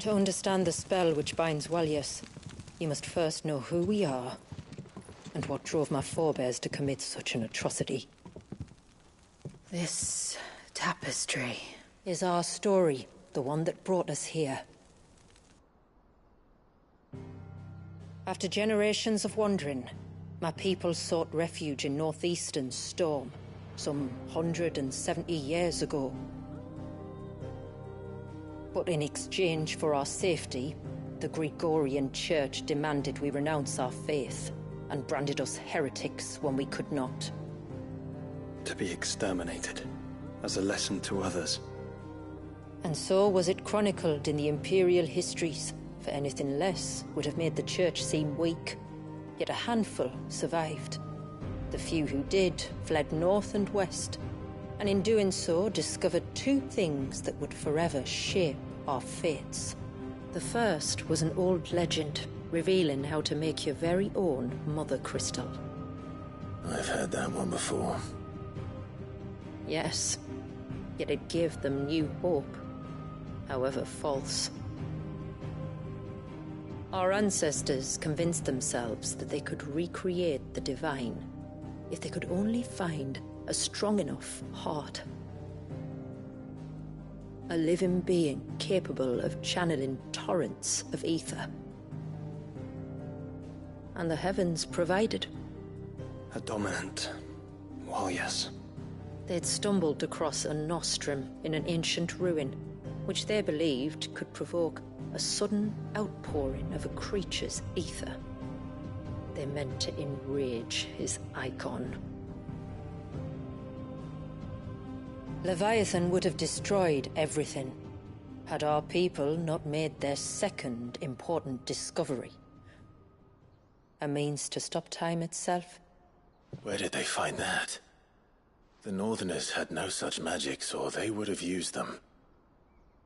To understand the spell which binds Walyas, you must first know who we are, and what drove my forebears to commit such an atrocity. This tapestry is our story, the one that brought us here. After generations of wandering, my people sought refuge in northeastern Storm, some 170 years ago. But in exchange for our safety, the Gregorian Church demanded we renounce our faith, and branded us heretics when we could not. To be exterminated, as a lesson to others. And so was it chronicled in the Imperial histories, for anything less would have made the Church seem weak. Yet a handful survived. The few who did fled north and west, and in doing so discovered two things that would forever shape our fates. The first was an old legend, revealing how to make your very own Mother Crystal. I've heard that one before. Yes, yet it gave them new hope, however false. Our ancestors convinced themselves that they could recreate the divine if they could only find a strong enough heart. A living being capable of channeling torrents of ether. And the heavens provided. A dominant Walyas. They'd stumbled across a nostrum in an ancient ruin, which they believed could provoke a sudden outpouring of a creature's ether. They meant to enrage his icon. Leviathan would have destroyed everything, had our people not made their second important discovery. A means to stop time itself. Where did they find that? The Northerners had no such magics, or they would have used them.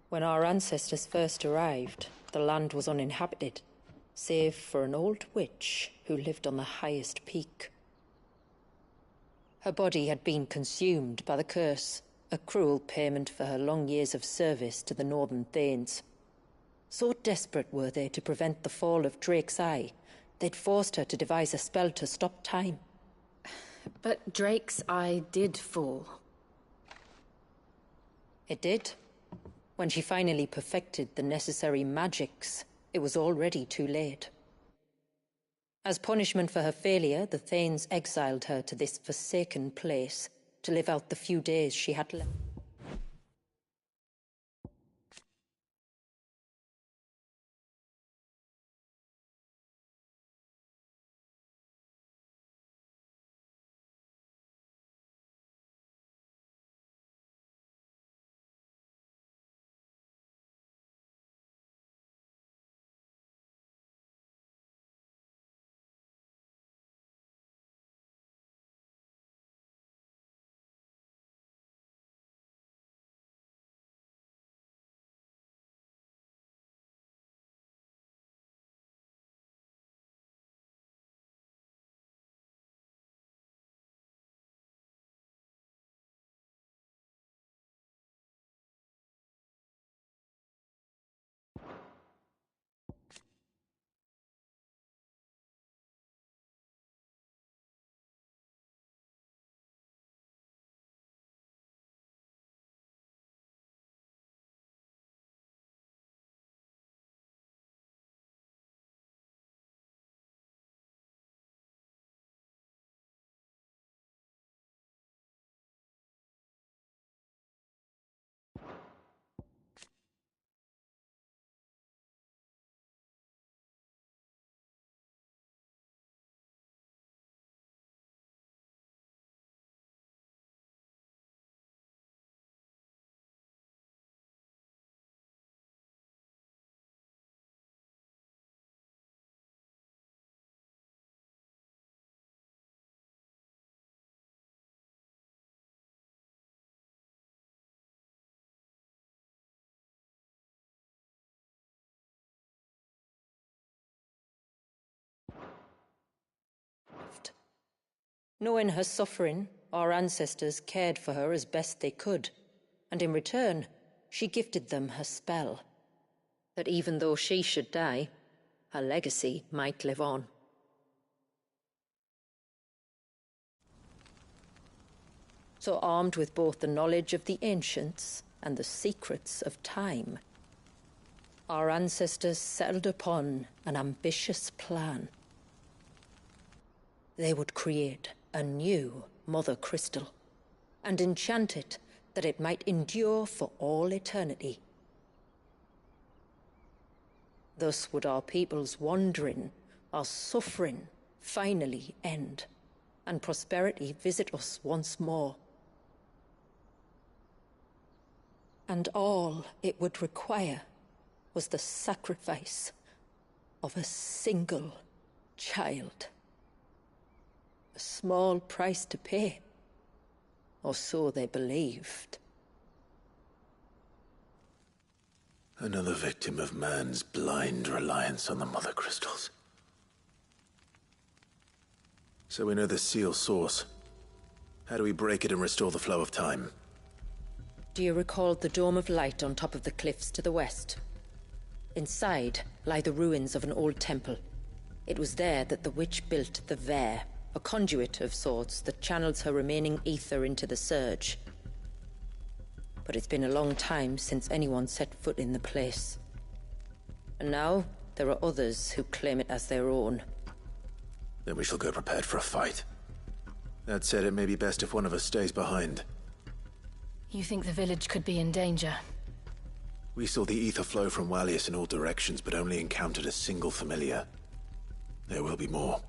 When our ancestors first arrived, the land was uninhabited, save for an old witch who lived on the highest peak. Her body had been consumed by the curse, a cruel payment for her long years of service to the Northern Thanes. So desperate were they to prevent the fall of Drake's Eye, they'd forced her to devise a spell to stop time. But Drake's Eye did fall. It did. When she finally perfected the necessary magics, it was already too late. As punishment for her failure, the Thanes exiled her to this forsaken place to live out the few days she had left. Knowing her suffering, our ancestors cared for her as best they could, and in return, she gifted them her spell. That even though she should die, her legacy might live on. So armed with both the knowledge of the ancients and the secrets of time, our ancestors settled upon an ambitious plan. They would create a new Mother Crystal and enchant it that it might endure for all eternity. Thus would our people's wandering, our suffering, finally end, and prosperity visit us once more. And all it would require was the sacrifice of a single child. A small price to pay, or so they believed. Another victim of man's blind reliance on the Mother Crystals. So we know the seal source. How do we break it and restore the flow of time? Do you recall the dome of light on top of the cliffs to the west? Inside lie the ruins of an old temple. It was there that the witch built the Vare, a conduit of sorts that channels her remaining ether into the surge. But it's been a long time since anyone set foot in the place. And now, there are others who claim it as their own. Then we shall go prepared for a fight. That said, it may be best if one of us stays behind. You think the village could be in danger? We saw the ether flow from Wallius in all directions, but only encountered a single familiar. There will be more.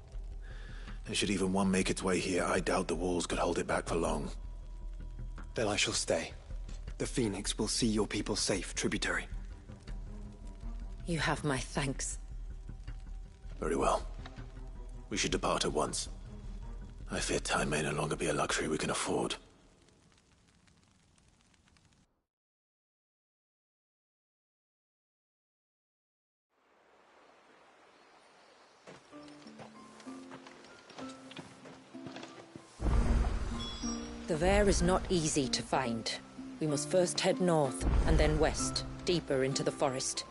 And should even one make its way here, I doubt the walls could hold it back for long. Then I shall stay. The Phoenix will see your people safe, tributary. You have my thanks. Very well. We should depart at once. I fear time may no longer be a luxury we can afford. The Vare is not easy to find. We must first head north, and then west, deeper into the forest.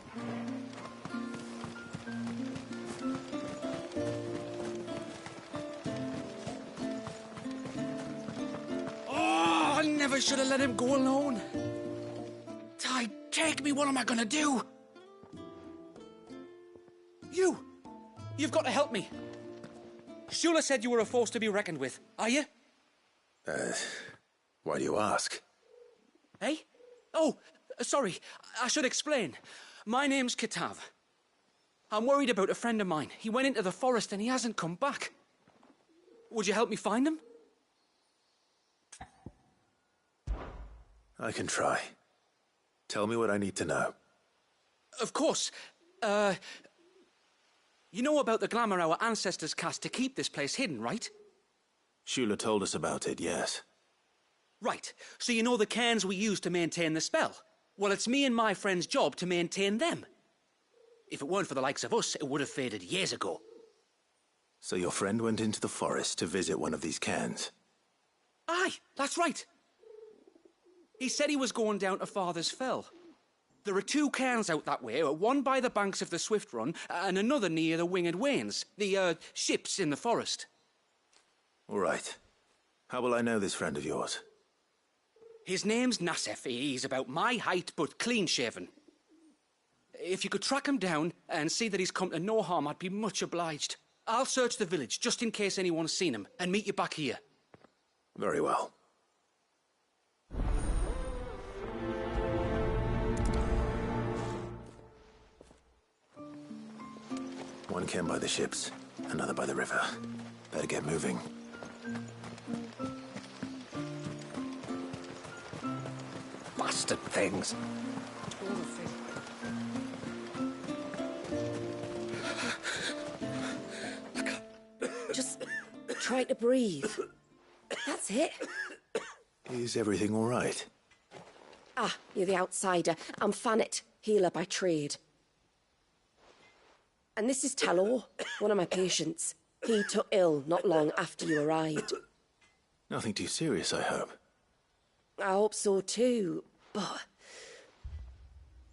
Oh, I never should have let him go alone. Ty, take me, what am I gonna do? You've got to help me. Shula said you were a force to be reckoned with, are you? Why do you ask? Hey? Oh, sorry, I should explain. My name's Kitav. I'm worried about a friend of mine. He went into the forest and he hasn't come back. Would you help me find him? I can try. Tell me what I need to know. Of course. You know about the glamour our ancestors cast to keep this place hidden, right? Shula told us about it, yes. Right. So you know the cairns we use to maintain the spell? Well, it's me and my friend's job to maintain them. If it weren't for the likes of us, it would have faded years ago. So your friend went into the forest to visit one of these cairns? Aye, that's right. He said he was going down to Father's Fell. There are 2 cairns out that way, one by the banks of the Swift Run, and another near the Winged Wains, the, ships in the forest. All right. How will I know this friend of yours? His name's Nassef. He's about my height, but clean-shaven. If you could track him down and see that he's come to no harm, I'd be much obliged. I'll search the village, just in case anyone's seen him, and meet you back here. Very well. One cairn by the ships, another by the river. Better get moving. Bastard things. Just try to breathe. That's it. Is everything all right? Ah, you're the outsider. I'm Fannet, healer by trade. And this is Talor, one of my patients. He took ill not long after you arrived. Nothing too serious, I hope. I hope so too, but...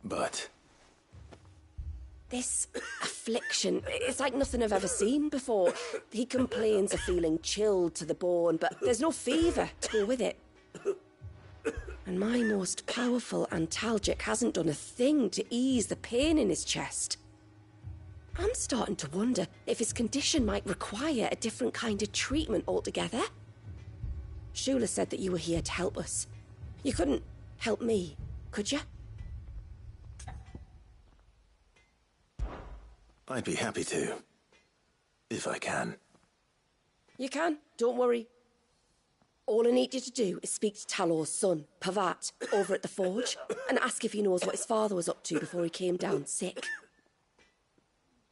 But? This affliction, it's like nothing I've ever seen before. He complains of feeling chilled to the bone, but there's no fever to go with it. And my most powerful antalgic hasn't done a thing to ease the pain in his chest. I'm starting to wonder if his condition might require a different kind of treatment altogether. Shula said that you were here to help us. You couldn't help me, could you? I'd be happy to. If I can. You can, don't worry. All I need you to do is speak to Talor's son, Pavat, over at the forge, and ask if he knows what his father was up to before he came down sick.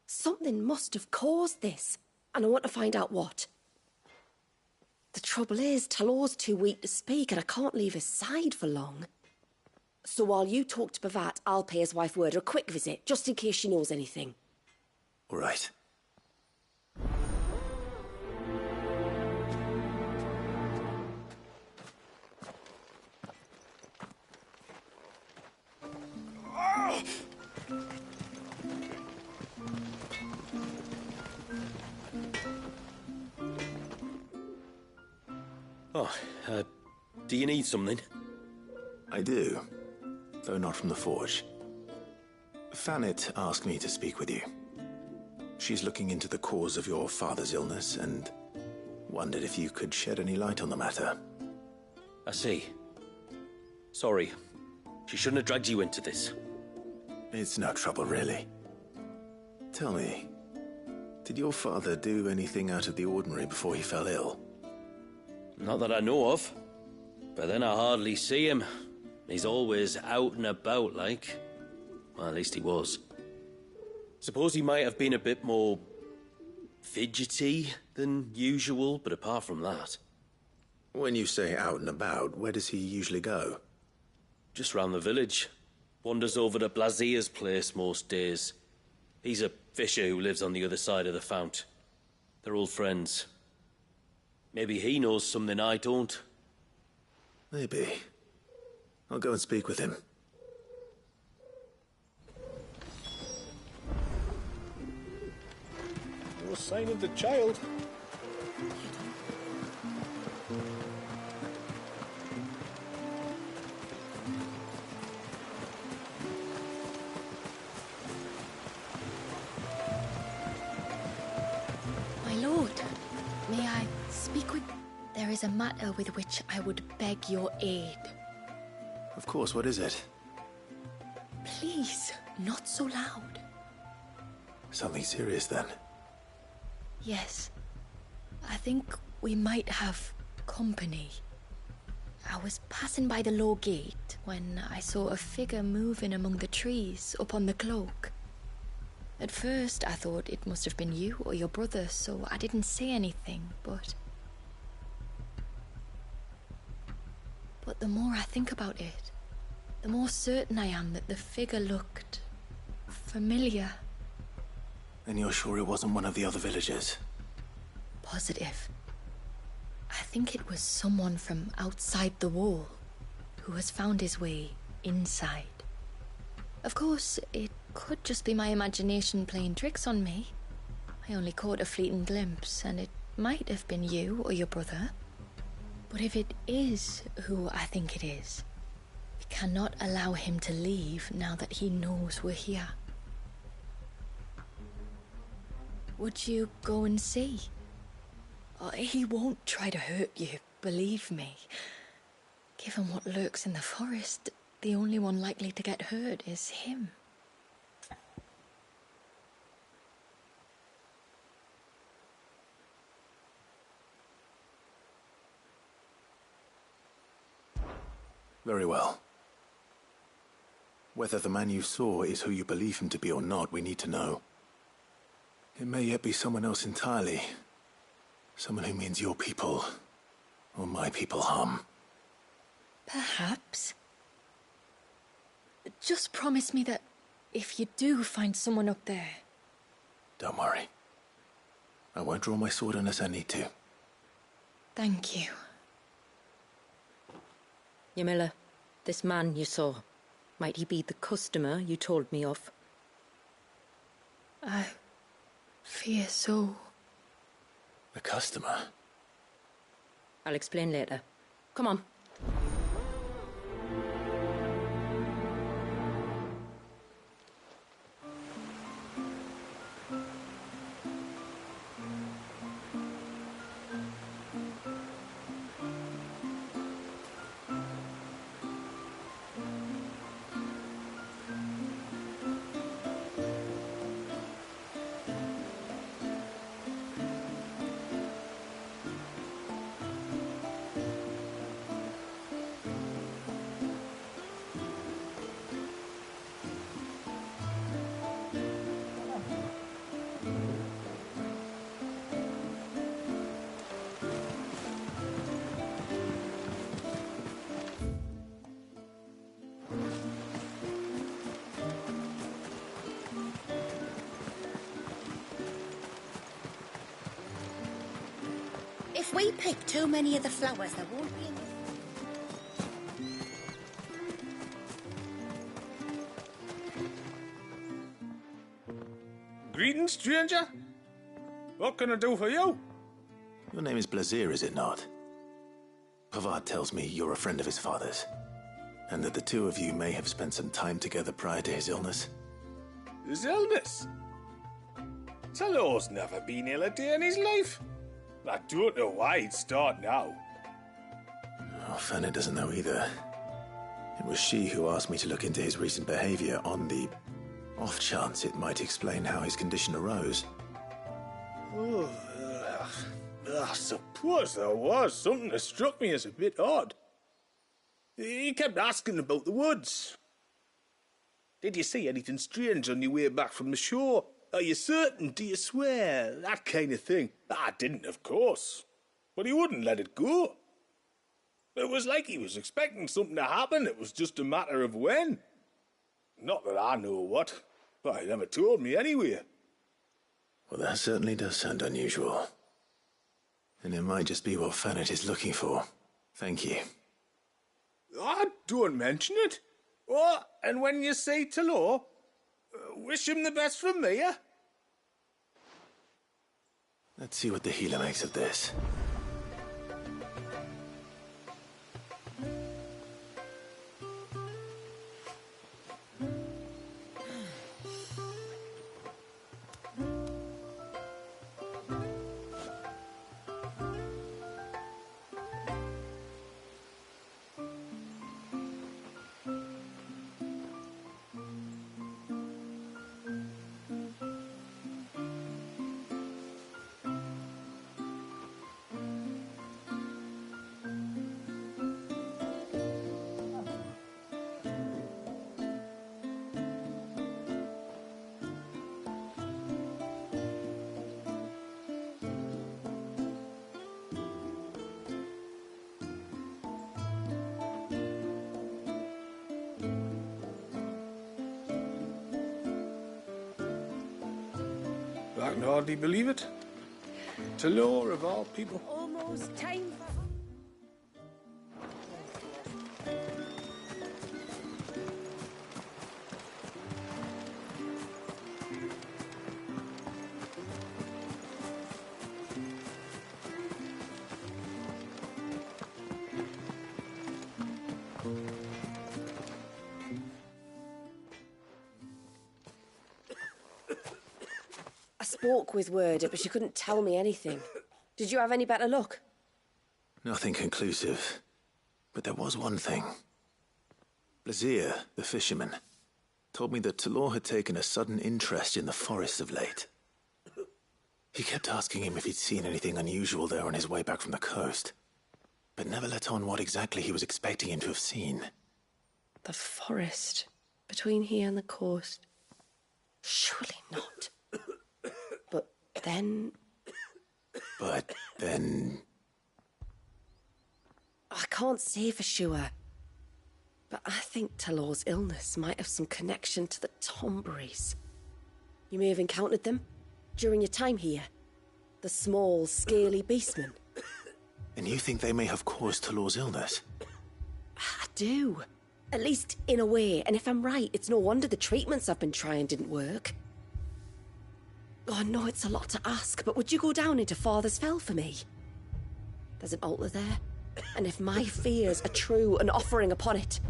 Something must have caused this, and I want to find out what. The trouble is, Talor's too weak to speak, and I can't leave his side for long. So while you talk to Pavat, I'll pay his wife word a quick visit, just in case she knows anything. All right. Do you need something? I do, though not from the forge. Fanit asked me to speak with you. She's looking into the cause of your father's illness and wondered if you could shed any light on the matter. I see. Sorry. She shouldn't have dragged you into this. It's no trouble, really. Tell me, did your father do anything out of the ordinary before he fell ill? Not that I know of. But then I hardly see him. He's always out and about, like. Well, at least he was. Suppose he might have been a bit more fidgety than usual, but apart from that... When you say out and about, where does he usually go? Just round the village. Wanders over to Blazia's place most days. He's a fisher who lives on the other side of the fount. They're old friends. Maybe he knows something I don't. Maybe. I'll go and speak with him. No sign of the child. My lord, may I speak with... There is a matter with which I would beg your aid. Of course, what is it? Please, not so loud. Something serious, then? Yes. I think we might have company. I was passing by the low gate when I saw a figure moving among the trees up on the cloak. At first, I thought it must have been you or your brother, so I didn't say anything, but the more I think about it, the more certain I am that the figure looked familiar. And you're sure it wasn't one of the other villagers? Positive. I think it was someone from outside the wall who has found his way inside. Of course, it could just be my imagination playing tricks on me. I only caught a fleeting glimpse, and it might have been you or your brother. But if it is who I think it is, we cannot allow him to leave now that he knows we're here. Would you go and see? He won't try to hurt you, believe me. Given what lurks in the forest, the only one likely to get hurt is him. Very well. Whether the man you saw is who you believe him to be or not, we need to know. It may yet be someone else entirely. Someone who means your people, or my people, harm. Perhaps. Just promise me that if you do find someone up there... Don't worry. I won't draw my sword unless I need to. Thank you. Yamila, this man you saw, might he be the customer you told me of? I fear so. A customer? I'll explain later. Come on. If we pick too many of the flowers, there won't be enough. Greetings, stranger. What can I do for you? Your name is Blazir, is it not? Pavad tells me you're a friend of his father's, and that the two of you may have spent some time together prior to his illness. His illness? Talor's never been ill a day in his life. I don't know why he'd start now. Oh, Fanny doesn't know either. It was she who asked me to look into his recent behavior on the off chance it might explain how his condition arose. Oh, I suppose there was something that struck me as a bit odd. He kept asking about the woods. Did you see anything strange on your way back from the shore? Are you certain? Do you swear? That kind of thing. I didn't, of course. But he wouldn't let it go. It was like he was expecting something to happen. It was just a matter of when. Not that I know what. But he never told me anyway. Well, that certainly does sound unusual. And it might just be what Fanet is looking for. Thank you. Don't mention it. Oh, and when you say Talor, wish him the best from me, eh? Let's see what the healer makes of this. I can hardly believe it. Talor, of all people. Almost time for... I spoke with Word, but she couldn't tell me anything. Did you have any better luck? Nothing conclusive. But there was one thing. Blazir, the fisherman, told me that Talor had taken a sudden interest in the forest of late. He kept asking him if he'd seen anything unusual there on his way back from the coast, but never let on what exactly he was expecting him to have seen. The forest between here and the coast. Surely not. But then... I can't say for sure. But I think Talor's illness might have some connection to the Tomberries. You may have encountered them during your time here. The small, scaly beastmen. And you think they may have caused Talor's illness? I do. At least in a way. And if I'm right, it's no wonder the treatments I've been trying didn't work. Oh, no, it's a lot to ask, but would you go down into Father's Fell for me? There's an altar there, and if my fears are true, an offering upon it.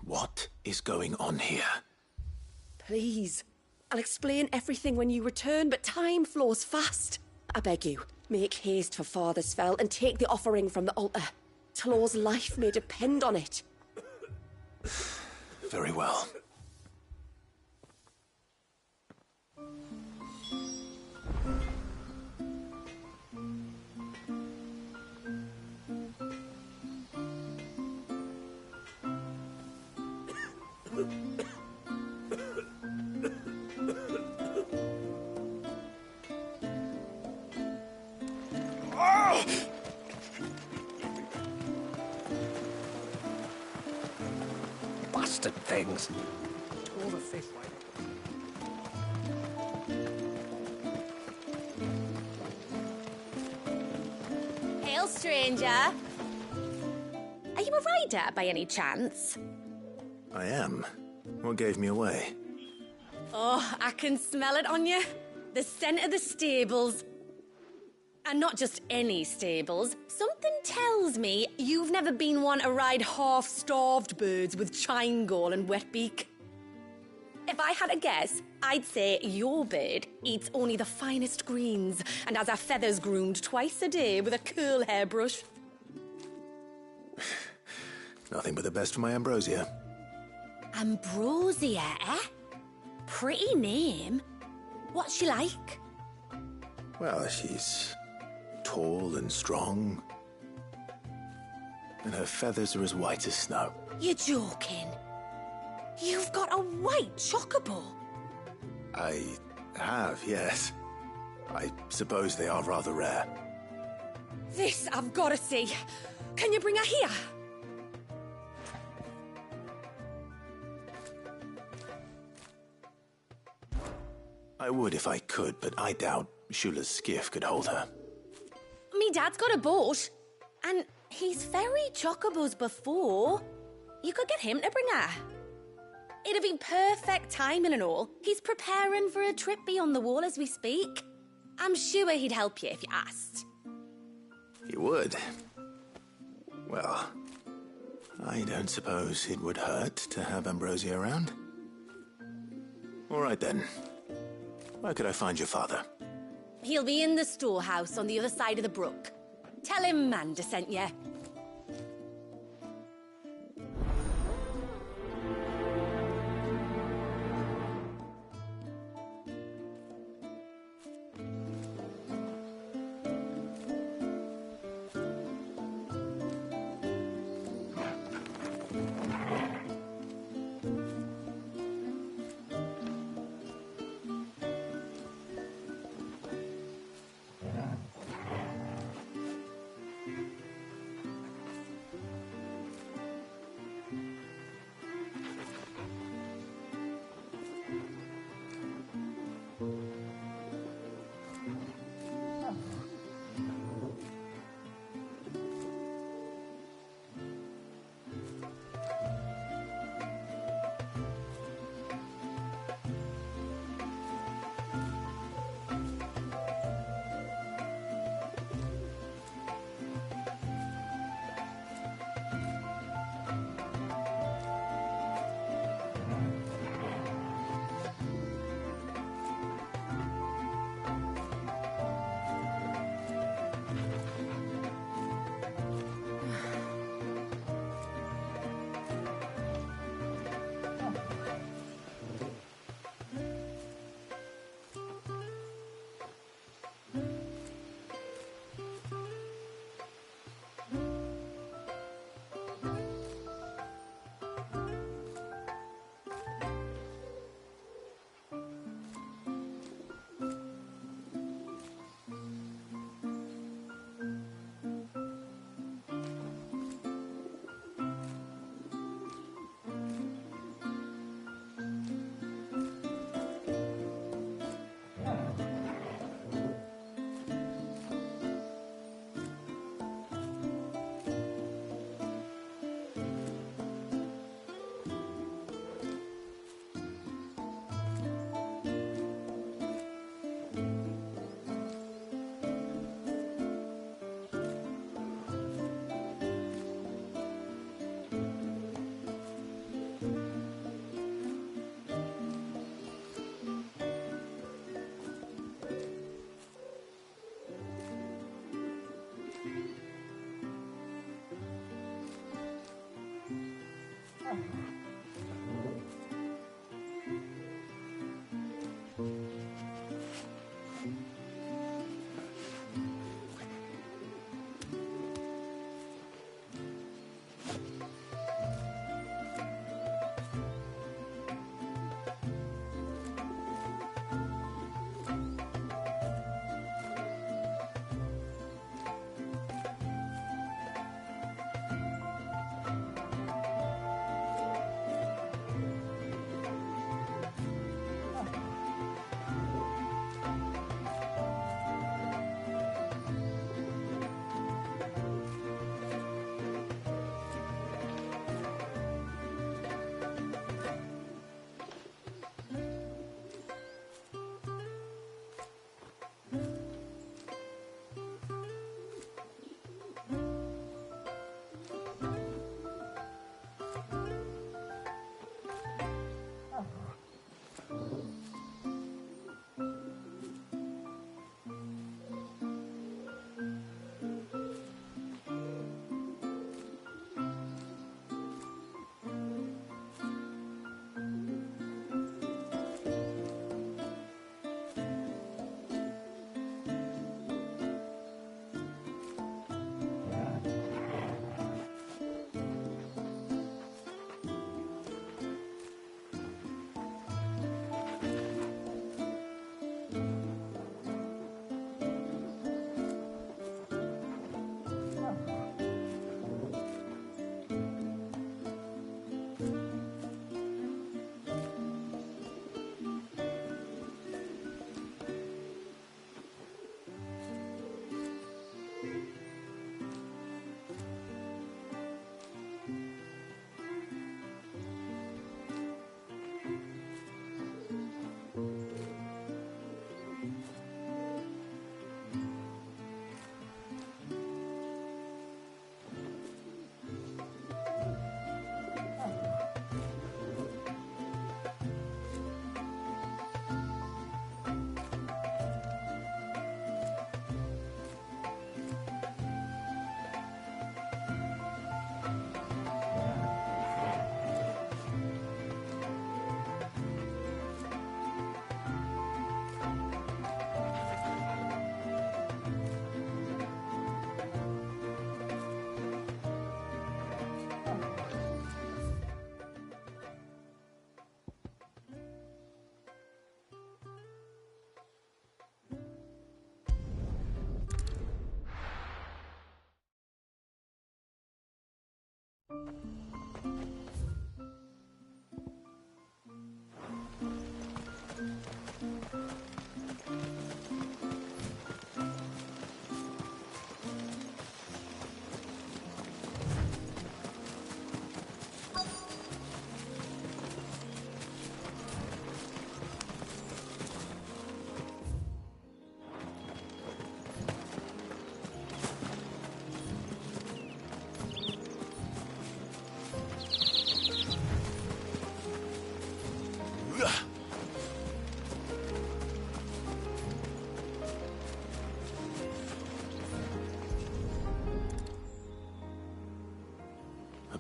What is going on here? Please. I'll explain everything when you return, but time flows fast. I beg you, make haste for Father's Fell and take the offering from the altar. Tlor's life may depend on it. Very well. Bastard things. Hail, stranger. Are you a rider by any chance? I am. What gave me away? Oh, I can smell it on you. The scent of the stables. And not just any stables. Something tells me you've never been one to ride half-starved birds with chine-gall and wet beak. If I had a guess, I'd say your bird eats only the finest greens and has her feathers groomed twice a day with a curl hairbrush. Nothing but the best for my ambrosia. Ambrosia, eh? Pretty name. What's she like? Well, she's tall and strong. And her feathers are as white as snow. You're joking. You've got a white chocobo. I have, yes. I suppose they are rather rare. This I've got to see. Can you bring her here? I would if I could, but I doubt Shula's skiff could hold her. Me dad's got a boat. And he's ferried chocobos before. You could get him to bring her. It'd be perfect timing and all. He's preparing for a trip beyond the wall as we speak. I'm sure he'd help you if you asked. You would? Well, I don't suppose it would hurt to have Ambrosia around. All right then. Where could I find your father? He'll be in the storehouse on the other side of the brook. Tell him Manda sent you.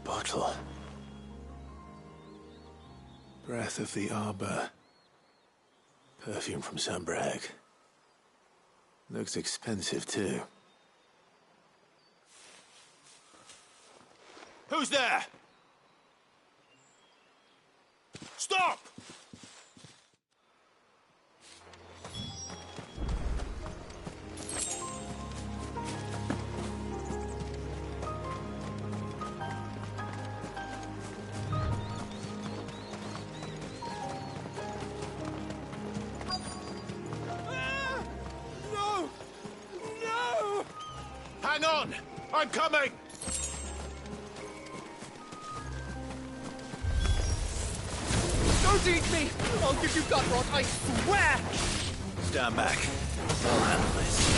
Bottle. Breath of the Arbor. Perfume from Sunbrag. Looks expensive, too. Who's there? Stop! Hang on! I'm coming! Don't eat me! I'll give you gut rot, I swear! Stand back. I'll handle this.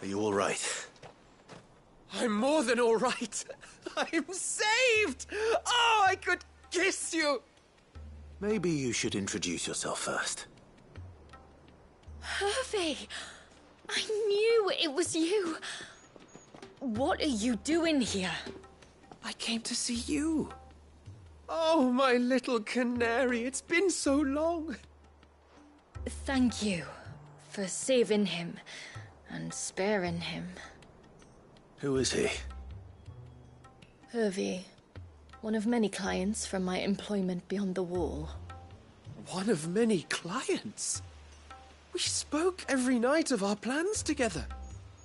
Are you all right? I'm more than all right. I'm saved! Oh, I could kiss you! Maybe you should introduce yourself first. Hervey! I knew it was you. What are you doing here? I came to see you. Oh, my little canary, it's been so long. Thank you for saving him and sparing him. Who is he? Hervey, one of many clients from my employment beyond the wall. One of many clients? We spoke every night of our plans together.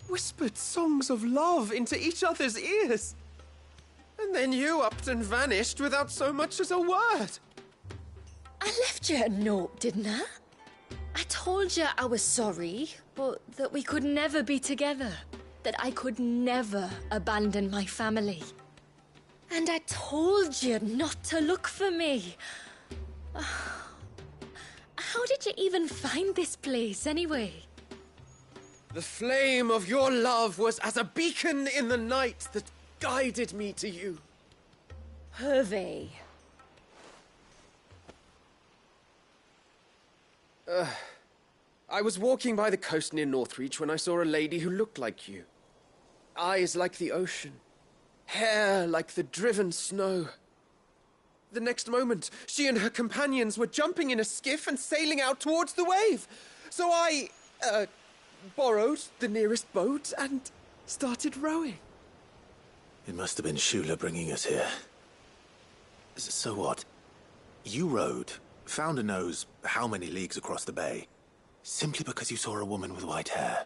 Whispered songs of love into each other's ears. And then you upped and vanished without so much as a word. I left you a note, didn't I? I told you I was sorry, but that we could never be together. That I could never abandon my family. And I told you not to look for me. How did you even find this place, anyway? The flame of your love was as a beacon in the night that guided me to you. Hervey. I was walking by the coast near Northreach when I saw a lady who looked like you. Eyes like the ocean. Hair like the driven snow. The next moment, she and her companions were jumping in a skiff and sailing out towards the wave. So I, borrowed the nearest boat and started rowing. It must have been Shula bringing us here. So what? You rowed, founder knows how many leagues across the bay, simply because you saw a woman with white hair.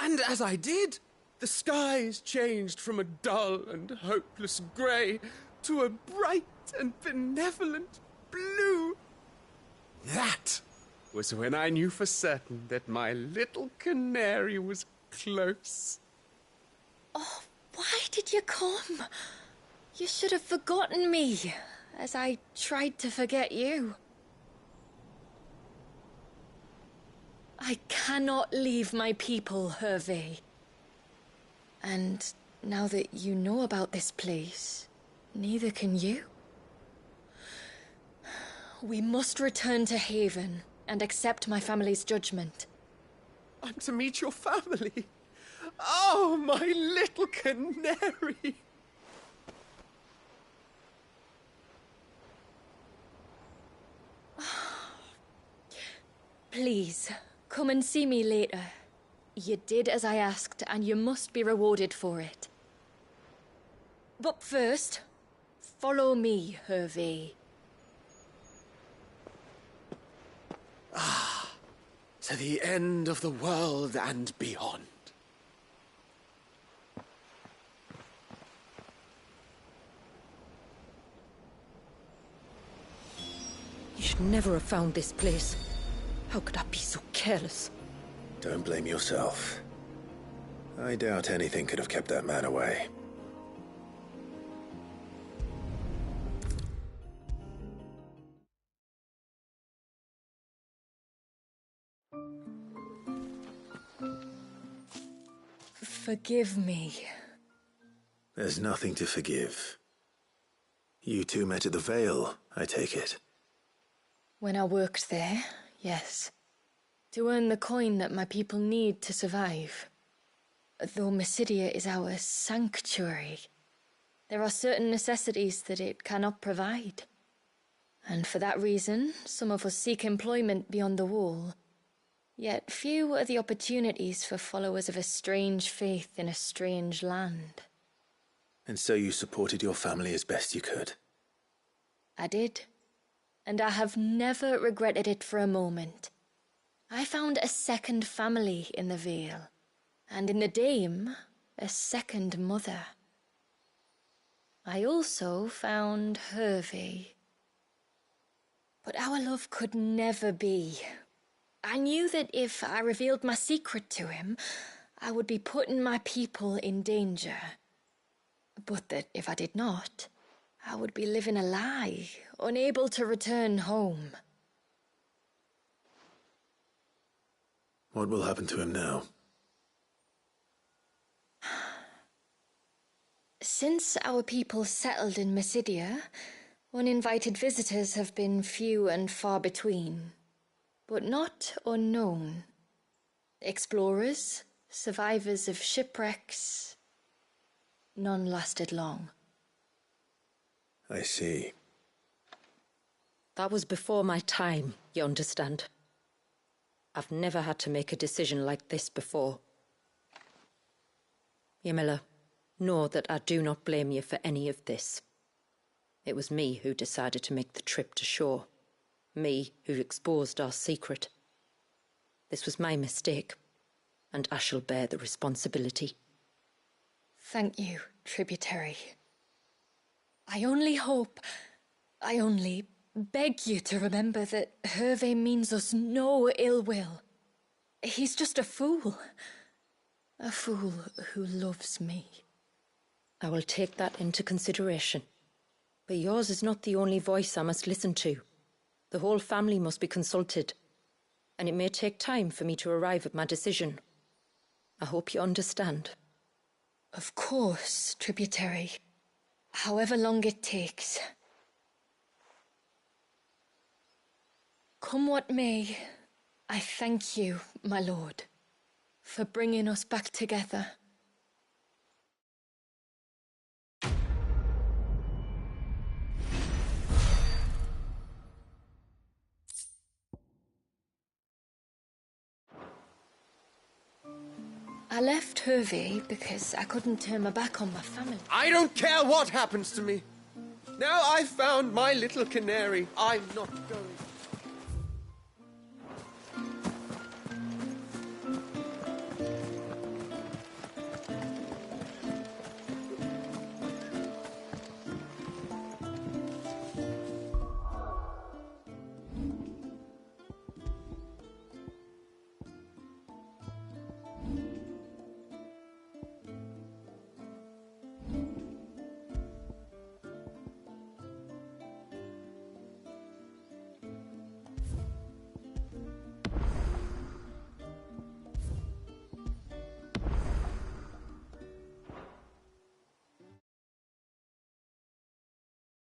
And as I did, the skies changed from a dull and hopeless grey to a bright and benevolent blue. That was when I knew for certain that my little canary was close. Oh, why did you come? You should have forgotten me, as I tried to forget you. I cannot leave my people, Hervey. And now that you know about this place, neither can you. We must return to Haven and accept my family's judgment. I'm to meet your family. Oh, my little canary. Please, come and see me later. You did as I asked, and you must be rewarded for it. But first, follow me, Hervey. To the end of the world and beyond. You should never have found this place. How could I be so careless? Don't blame yourself. I doubt anything could have kept that man away. Forgive me. There's nothing to forgive. You two met at the Vale, I take it. When I worked there, yes. To earn the coin that my people need to survive. Though Mysidia is our sanctuary, there are certain necessities that it cannot provide. And for that reason, some of us seek employment beyond the wall. Yet few are the opportunities for followers of a strange faith in a strange land. And so you supported your family as best you could? I did. And I have never regretted it for a moment. I found a second family in the Vale, and in the Dame, a second mother. I also found Hervey. But our love could never be. I knew that if I revealed my secret to him, I would be putting my people in danger. But that if I did not, I would be living a lie, unable to return home. What will happen to him now? Since our people settled in Mysidia, uninvited visitors have been few and far between, but not unknown. Explorers, survivors of shipwrecks, none lasted long. I see. That was before my time, you understand. I've never had to make a decision like this before. Yamila, know that I do not blame you for any of this. It was me who decided to make the trip to shore. Me who exposed our secret. This was my mistake, and I shall bear the responsibility. Thank you, tributary. I only beg you to remember that Hervé means us no ill will. He's just a fool. A fool who loves me. I will take that into consideration. But yours is not the only voice I must listen to. The whole family must be consulted, and it may take time for me to arrive at my decision. I hope you understand. Of course, tributary. However long it takes. Come what may, I thank you, my lord, for bringing us back together. I left Hervé because I couldn't turn my back on my family. I don't care what happens to me. Now I've found my little canary. I'm not going.